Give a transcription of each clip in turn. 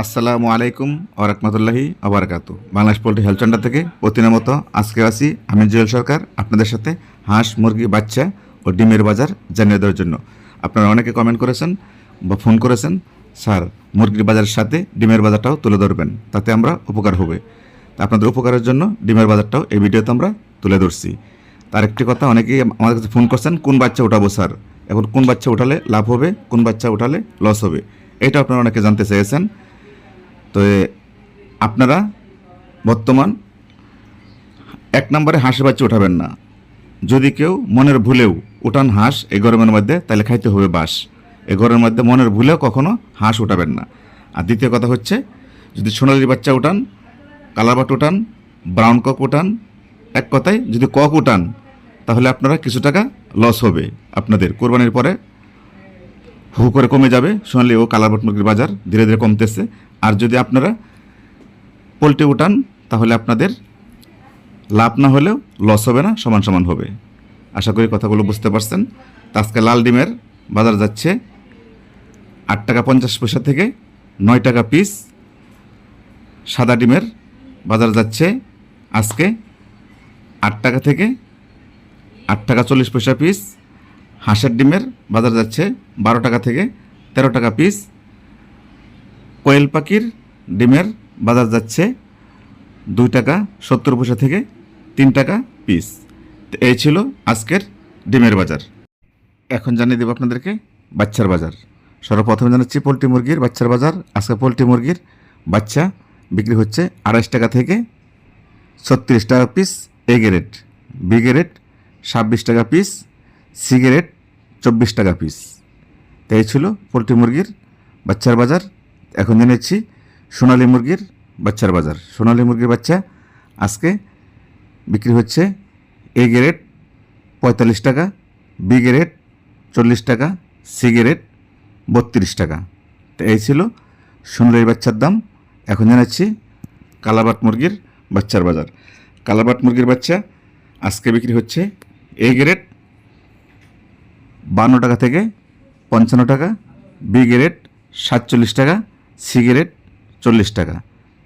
আসসালামু আলাইকুম ওরহমতুল্লাহি আবরকাতু। বাংলাদেশ পোল্ট্রি হেলথ সেন্টার থেকে প্রতিদিনের মতো আজকে আসি আমি জুয়েল সরকার আপনাদের সাথে হাঁস মুরগি বাচ্চা ও ডিমের বাজার জানিয়ে দেওয়ার জন্য। আপনারা অনেকে কমেন্ট করেছেন বা ফোন করেছেন, স্যার মুরগির বাজারের সাথে ডিমের বাজারটাও তুলে ধরবেন, তাতে আমরা উপকার হবে। আপনাদের উপকারের জন্য ডিমের বাজারটাও এই ভিডিওতে আমরা তুলে ধরছি। তার একটি কথা, অনেকেই আমাদের কাছে ফোন করছেন, কোন বাচ্চা উঠাবো স্যার, এখন কোন বাচ্চা উঠালে লাভ হবে, কোন বাচ্চা উঠালে লস হবে, এটা আপনারা অনেকে জানতে চেয়েছেন। তো আপনারা বর্তমান এক নম্বরে হাঁসের বাচ্চা উঠাবেন না। যদি কেউ মনের ভুলেও উঠান হাঁস এই গরমের মধ্যে, তাহলে খাইতে হবে বাঁশ। এই গরমের মধ্যে মনের ভুলেও কখনো হাঁস উঠাবেন না। আর দ্বিতীয় কথা হচ্ছে, যদি সোনালি বাচ্চা উঠান, কালারবাট উঠান, ব্রাউন কক উঠান, এক কথায় যদি কক উঠান, তাহলে আপনারা কিছু টাকা লস হবে। আপনাদের কোরবানির পরে হু করে কমে যাবে সোনালি ও কালারবাট মুরগির বাজার, ধীরে ধীরে কমতেছে। আর যদি আপনারা পোল্ট্রি উঠান, তাহলে আপনাদের লাভ না হলেও লস হবে না, সমান সমান হবে। আশা করি কথাগুলো বুঝতে পারছেন। তো আজকে লাল ডিমের বাজার যাচ্ছে 8 টাকা 50 পয়সা থেকে 9 টাকা পিস। সাদা ডিমের বাজার যাচ্ছে আজকে 8 টাকা থেকে 8 টাকা 40 পয়সা পিস। হাঁসের ডিমের বাজার যাচ্ছে 12 টাকা থেকে 13 টাকা পিস। কোয়েল পাখির ডিমের বাজার যাচ্ছে 2 টাকা 70 পয়সা থেকে 3 টাকা পিস। তো এই ছিল আজকের ডিমের বাজার। এখন জানিয়ে দেবো আপনাদেরকে বাচ্চার বাজার। সর্বপ্রথমে জানাচ্ছি পোলট্রি মুরগির বাচ্চার বাজার। আজকে পোলট্রি মুরগির বাচ্চা বিক্রি হচ্ছে 28 টাকা থেকে 36 টাকা piece. A grade, B grade 26 টাকা পিস, সি গ্রেড 24 টাকা পিস। তো এই ছিল পোলট্রি মুরগির বাচ্চার বাজার। এখন জেনেছি সোনালী মুরগির বাচ্চার বাজার। সোনালী মুরগির বাচ্চা আজকে বিক্রি হচ্ছে এ গ্রেড 45 টাকা, বি গ্রেড 40 টাকা, সি গ্রেড 32 টাকা। তো এই ছিল সোনালীর বাচ্চার দাম। এখন জানাচ্ছি কালারবাট মুরগির বাচ্চার বাজার। কালারবাট মুরগির বাচ্চা আজকে বিক্রি হচ্ছে এ গ্রেড 52 টাকা থেকে 55 টাকা, বি গ্রেড 47 টাকা, সি গ্রেড 40 টাকা।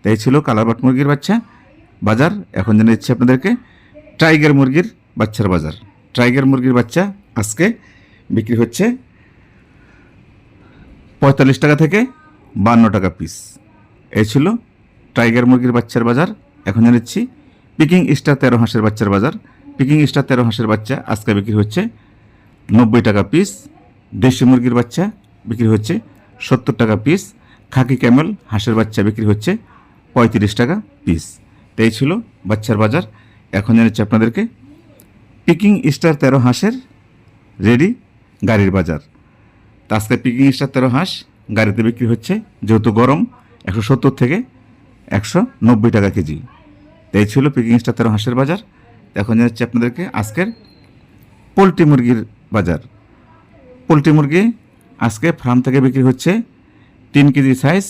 তাই ছিল কালারবাট মুরগির বাচ্চা বাজার। এখন জানিয়ে দিচ্ছি আপনাদেরকে টাইগার মুরগির বাচ্চার বাজার। টাইগার মুরগির বাচ্চা আজকে বিক্রি হচ্ছে 45 টাকা থেকে 52 টাকা পিস। এই ছিল টাইগার মুরগির বাচ্চার বাজার। এখন জানাচ্ছি পিকিং স্টার 13 হাঁসের বাচ্চার বাজার। পিকিং স্টার 13 হাঁসের বাচ্চা আজকে বিক্রি হচ্ছে 90 টাকা পিস। দেশি মুরগির বাচ্চা বিক্রি হচ্ছে 70 টাকা পিস। খাকি ক্যামেল হাঁসের বাচ্চা বিক্রি হচ্ছে 35 টাকা পিস। তো এই ছিল বাচ্চার বাজার। এখন জানাচ্ছি আপনাদেরকে পিকিং স্টার 13 হাঁসের রেডি গাড়ির বাজার। তো আজকে পিকিং স্টার 13 হাঁস গাড়িতে বিক্রি হচ্ছে, যেহেতু গরম, 170 থেকে 190 টাকা কেজি। তো এই ছিল পিকিং স্টার 13 হাঁসের বাজার। এখন জানাচ্ছি আপনাদেরকে আজকের পোলট্রি মুরগির বাজার। পোলট্রি মুরগি আজকে ফার্ম থেকে বিক্রি হচ্ছে 3 কেজি সাইজ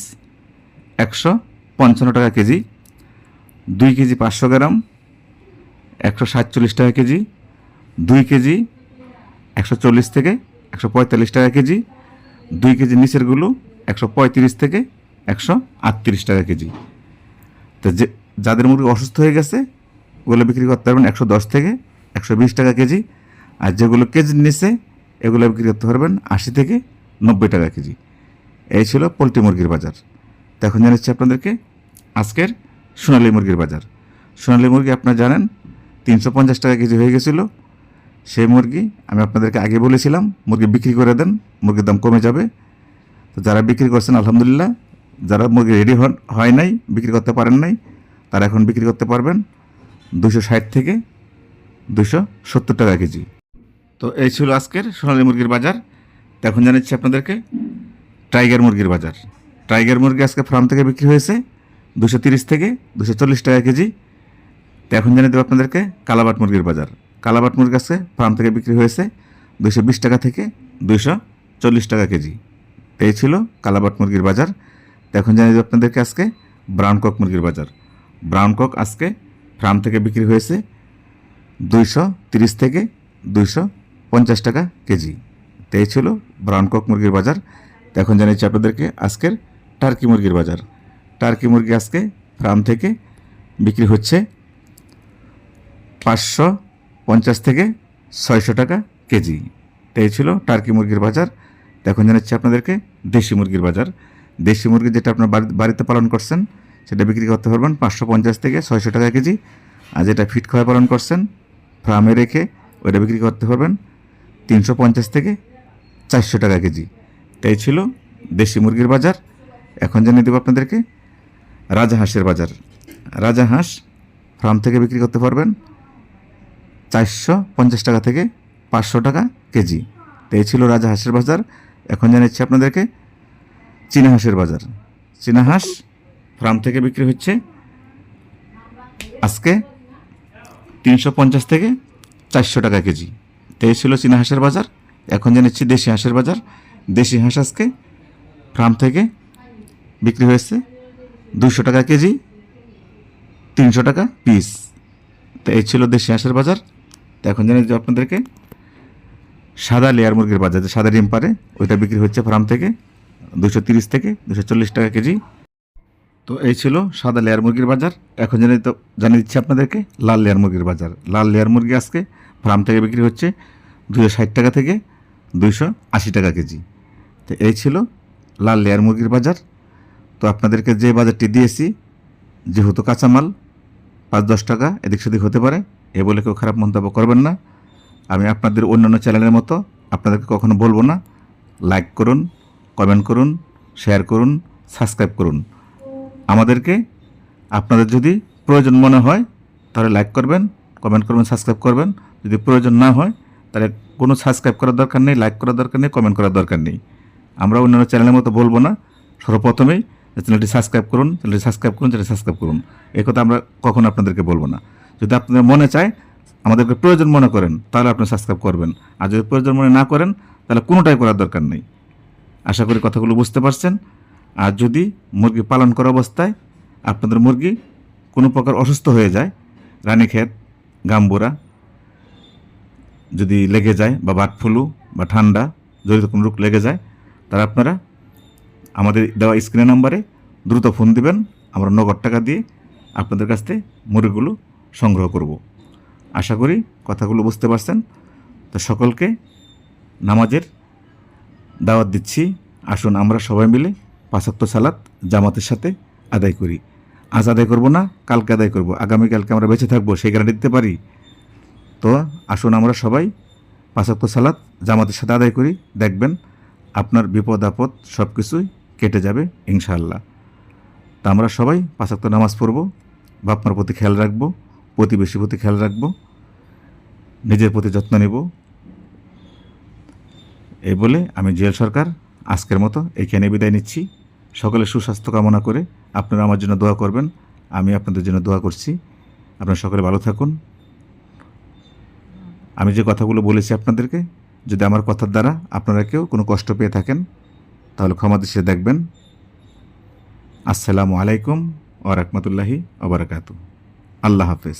155 টাকা কেজি, 2 কেজি 500 গ্রাম 147 টাকা কেজি, 2 কেজি 140 থেকে 145 টাকা কেজি, 2 কেজি নিচেরগুলো 135 থেকে 138 টাকা কেজি। তো যাদের মুরগি অসুস্থ হয়ে গেছে ওগুলো বিক্রি করতে পারবেন 110 থেকে 120 টাকা কেজি। আর যেগুলো কেজির নিচে এগুলো বিক্রি করতে পারবেন 80 থেকে 90 টাকা কেজি। এই ছিল পোলট্রি মুরগির বাজার। তো এখন জানাচ্ছি আপনাদেরকে আজকের সোনালী মুরগির বাজার। সোনালী মুরগি আপনারা জানেন 350 টাকা কেজি হয়ে গেছিলো। সেই মুরগি আমি আপনাদেরকে আগে বলেছিলাম মুরগি বিক্রি করে দেন, মুরগির দাম কমে যাবে। তো যারা বিক্রি করছেন আলহামদুলিল্লাহ, যারা মুরগি রেডি হয় নাই, বিক্রি করতে পারেন নাই, তারা এখন বিক্রি করতে পারবেন 260 থেকে 270 টাকা কেজি। তো এই ছিল আজকের সোনালী মুরগির বাজার। তো এখন জানাচ্ছি আপনাদেরকে টাইগার মুরগির বাজার। টাইগার মুরগি আজকে ফার্ম থেকে বিক্রি হয়েছে 230 থেকে 240 টাকা কেজি। তো এখন জানিয়ে দেবো আপনাদেরকে কালাবাট মুরগির বাজার। কালাবাট মুরগি আজকে ফার্ম থেকে বিক্রি হয়েছে 220 টাকা থেকে 240 টাকা কেজি। এই ছিল কালাবাট মুরগির বাজার। তো এখন জানিয়ে দেবো আপনাদেরকে আজকে ব্রাউন কক মুরগির বাজার। ব্রাউন কক আজকে ফার্ম থেকে বিক্রি হয়েছে 230 থেকে 250 টাকা কেজি। তো এই ছিল ব্রাউন কক মুরগির বাজার। তো এখন জানিয়েছি আপনাদেরকে আজকের টার্কি মুরগির বাজার। টার্কি মুরগি আজকে ফার্ম থেকে বিক্রি হচ্ছে 550 থেকে 600 টাকা কেজি। এই ছিল টার্কি মুরগির বাজার। এখন জানাচ্ছি আপনাদেরকে দেশি মুরগির বাজার। দেশি মুরগি যেটা আপনার বাড়িতে পালন করছেন সেটা বিক্রি করতে পারবেন 550 থেকে 600 টাকা কেজি। আর যেটা ফিট খাওয়া পালন করছেন ফার্মে রেখে ওইটা বিক্রি করতে পারবেন 350 থেকে 400 টাকা কেজি। এই ছিল দেশি মুরগির বাজার। এখন জানিয়ে দেবো আপনাদেরকে রাজাহাঁসের বাজার। রাজাহাঁস ফার্ম থেকে বিক্রি করতে পারবেন 450 টাকা থেকে 500 টাকা কেজি। এই ছিল রাজাহাঁসের বাজার। এখন জানাচ্ছি আপনাদেরকে চীনা হাঁসের বাজার। চীনা হাঁস ফার্ম থেকে বিক্রি হচ্ছে আজকে 350 থেকে 400 টাকা কেজি। এই ছিল চীনা হাঁসের বাজার। এখন জানাচ্ছি দেশি হাঁসের বাজার। দেশি হাঁস আজকে ফার্ম থেকে বিক্রি হয়েছে 200 টাকা কেজি, 300 টাকা পিস। তো এই ছিল দেশি হাঁসের বাজার। তো এখন জানি যে আপনাদেরকে সাদা লেয়ার মুরগির বাজার, যে সাদা ডিম পারে ওইটা বিক্রি হচ্ছে ফার্ম থেকে 230 থেকে 240 টাকা কেজি। তো এই ছিল সাদা লেয়ার মুরগির বাজার। এখন জানিয়ে দিচ্ছি আপনাদেরকে লাল লেয়ার মুরগির বাজার। লাল লেয়ার মুরগি আজকে ফার্ম থেকে বিক্রি হচ্ছে 260 টাকা থেকে 280 টাকা কেজি। তো এই ছিল লাল লেয়ার মুরগির বাজার। তো আপনাদেরকে যে বাজারটি দিয়েছি, যেহেতু কাঁচামাল 5-10 টাকা এদিক সেদিক হতে পারে, এ বলে কেউ খারাপ মন্তব্য করবেন না। আমি আপনাদের অন্যান্য চ্যানেলের মতো আপনাদেরকে কখনো বলবো না লাইক করুন, কমেন্ট করুন, শেয়ার করুন, সাবস্ক্রাইব করুন। আমাদেরকে আপনাদের যদি প্রয়োজন মনে হয় তাহলে লাইক করবেন, কমেন্ট করবেন, সাবস্ক্রাইব করবেন। যদি প্রয়োজন না হয় তাহলে কোনো সাবস্ক্রাইব করার দরকার নেই, লাইক করার দরকার নেই, কমেন্ট করার দরকার নেই। আমরা অন্যান্য চ্যানেলের মতো বলবো না সর্বপ্রথমেই চ্যানেলটি সাবস্ক্রাইব করুন, চ্যানেলটি সাবস্ক্রাইব করুন, চ্যানেলটি সাবস্ক্রাইব করুন। এই কথা আমরা কখনো আপনাদেরকে বলবো না। যদি আপনাদের মনে চায়, আমাদেরকে প্রয়োজন মনে করেন, তাহলে আপনি সাবস্ক্রাইব করবেন। আর যদি প্রয়োজন মনে না করেন তাহলে কোনোটাই করার দরকার নেই। আশা করি কথাগুলো বুঝতে পারছেন। আর যদি মুরগি পালন করা অবস্থায় আপনাদের মুরগি কোনো প্রকার অসুস্থ হয়ে যায়, রানীক্ষেত, গাম্বুরা যদি লেগে যায়, বা বার্ড ফ্লু বা ঠান্ডা যদি কোনো রোগ লেগে যায়, তাহলে আপনারা আমাদের দেওয়া স্ক্রিনের নাম্বারে দ্রুত ফোন দিবেন। আমরা নগদ টাকা দিয়ে আপনাদের কাছ থেকে মুরগিগুলো সংগ্রহ করব। আশা করি কথাগুলো বুঝতে পারছেন। তো সকলকে নামাজের দাওয়াত দিচ্ছি। আসুন আমরা সবাই মিলে 5 ওয়াক্ত সালাত জামাতের সাথে আদায় করি। আজ আদায় করব না, কালকে আদায় করব। আগামীকালকে আমরা বেঁচে থাকবো সেই গ্যারান্টি দিতে পারি? তো আসুন আমরা সবাই 5 ওয়াক্ত সালাত জামাতের সাথে আদায় করি। দেখবেন আপনার বিপদ আপদ সব কিছুই কেটে যাবে ইনশাআল্লাহ। তা আমরা সবাই 5 ওয়াক্ত নামাজ পড়ব, বাপমার প্রতি খেয়াল রাখবো, প্রতিবেশীর প্রতি খেয়াল রাখবো, নিজের প্রতি যত্ন নেব। এই বলে আমি জুয়েল সরকার আজকের মতো এইখানে বিদায় নিচ্ছি। সকলের সুস্বাস্থ্য কামনা করে আপনারা আমার জন্য দোয়া করবেন। আমি আপনাদের জন্য দোয়া করছি। আপনারা সকলে ভালো থাকুন। আমি যে কথাগুলো বলেছি আপনাদেরকে, যদি আমার কথার দ্বারা আপনারা কেউ কোনো কষ্ট পেয়ে থাকেন তাহলে ক্ষমা দৃষ্টিতে দেখবেন। আসসালামু আলাইকুম ওয়া রাহমাতুল্লাহি ওয়া বারাকাতুহু। আল্লাহ হাফেজ।